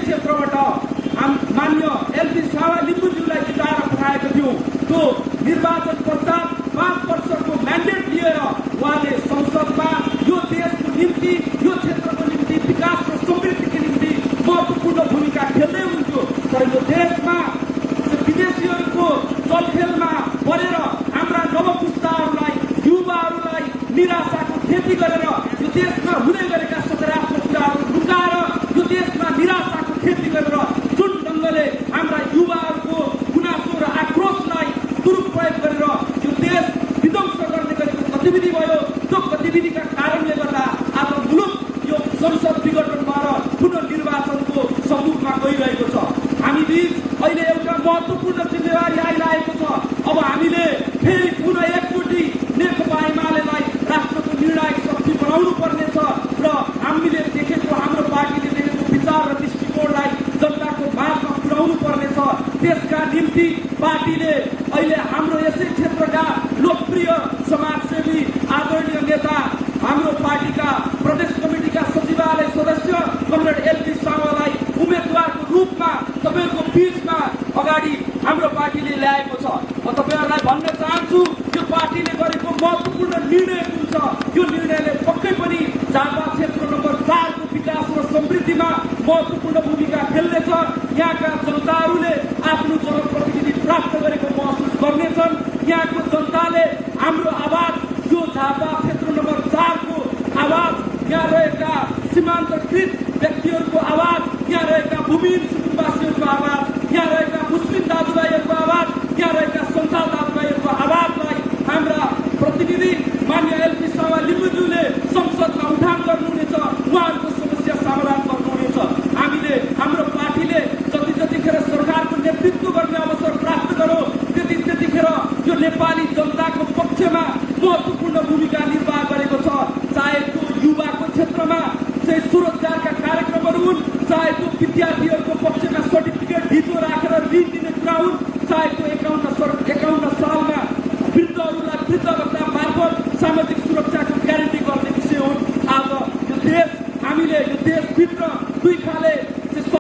क्षेत्रबाट मान्य एलपी शाह लिम्बुज्यूलाई जिताएर पठाएको थियौँ। त्यो निर्वाचन पश्चात 5 वर्षको म्यान्डेट लिएर उहाँले संसदमा यो देशको निम्ति, यो क्षेत्रको निम्ति, विकास र समृद्धिको निम्ति महत्त्वपूर्ण भूमिका खेल्दै हुन्थ्यो। तर यो देशमा विदेशीहरूको चलखेलमा परेर हाम्रा नवपुस्ताहरूलाई, युवाहरूलाई निराशाको खेती गरेर यो देशमा हुँदै गरेका सकारात्मक कुराहरू लुकाएर यो देशमा निराशाको खेती गरेर जुन ढङ्गले हाम्रा युवाहरूको गुनासो र आक्रोशलाई दुरुपयोग गरेर यो देश विध्वंस गर्ने गरेको गतिविधि भयो। त्यो गतिविधिका कारणले गर्दा आज मुलुक यो संसद विघटन भएर पुनः निर्वाचनको सम्मुखमा गइरहेको छ। हामी बीच अहिले एउटा महत्त्वपूर्ण जिम्मेवारी आइरहेको छ। अब हामीले फेरि पुनः एकचोटि नेकपा एमालेलाई राष्ट्रको निर्णायक शक्ति बनाउनु पर्नेछ र हामीले देखेको, हाम्रो पार्टीले देखेको विचार र दृष्टिकोणलाई जनताको माझमा पुर्याउनु पर्नेछ। त्यसका निम्ति पार्टीले अहिले हाम्रो यसै क्षेत्रका लोकप्रिय समाजसेवी आदरणीय नेता, हाम्रो पार्टीका प्रदेश कमिटीका सचिवालय सदस्य कमरेड एलपी शाहलाई उम्मेदवारको रूपमा तपाईँहरूको बीचमा अगाडि हाम्रो पार्टीले ल्याएको छ। म तपाईँहरूलाई भन्न चाहन्छु, यो पार्टीले गरेको महत्त्वपूर्ण निर्णय जुन छ, यो निर्णयले पक्कै पनि झापा क्षेत्र नम्बर 4 को विकास र समृद्धिमा महत्त्वपूर्ण भूमिका खेल्नेछ। यहाँका जनताहरूले आफ्नो जनप्रतिनिधि प्राप्त गरेको महसुस गर्नेछन्। यहाँको जनताले हाम्रो आवाज, यो झापा क्षेत्र नम्बर 4 को आवाज, यहाँ रहेका सीमान्तकृत व्यक्तिहरूको आवाज, यहाँ रहेका भूमिहीन कुटुम्बवासीहरूको आवाज, यहाँ रहेका मुस्लिम दाजुभाइहरूको आवाज, यहाँ रहेका सन्ताल दाजुभाइहरूको आवाजलाई हाम्रा प्रतिनिधि मान्य एलपी शाह लिम्बुज्यूले संसदमा उठान गर्नुहुनेछ। उहाँहरूको समस्या समाधान गर्नुहुनेछ। हामीले, हाम्रो पार्टीले जतिखेर सरकारको नेतृत्व गर्ने अवसर प्राप्त गरौँ, त्यतिखेर यो नेपाली जनताको पक्षमा महत्त्वपूर्ण भूमिका निर्वाह गरेको छ। चाहे त्यो युवाको क्षेत्रमा चाहिँ स्वरोजगारका कार्यक्रमहरू हुन्, चाहे त्यो विद्यार्थीहरूको पक्षमा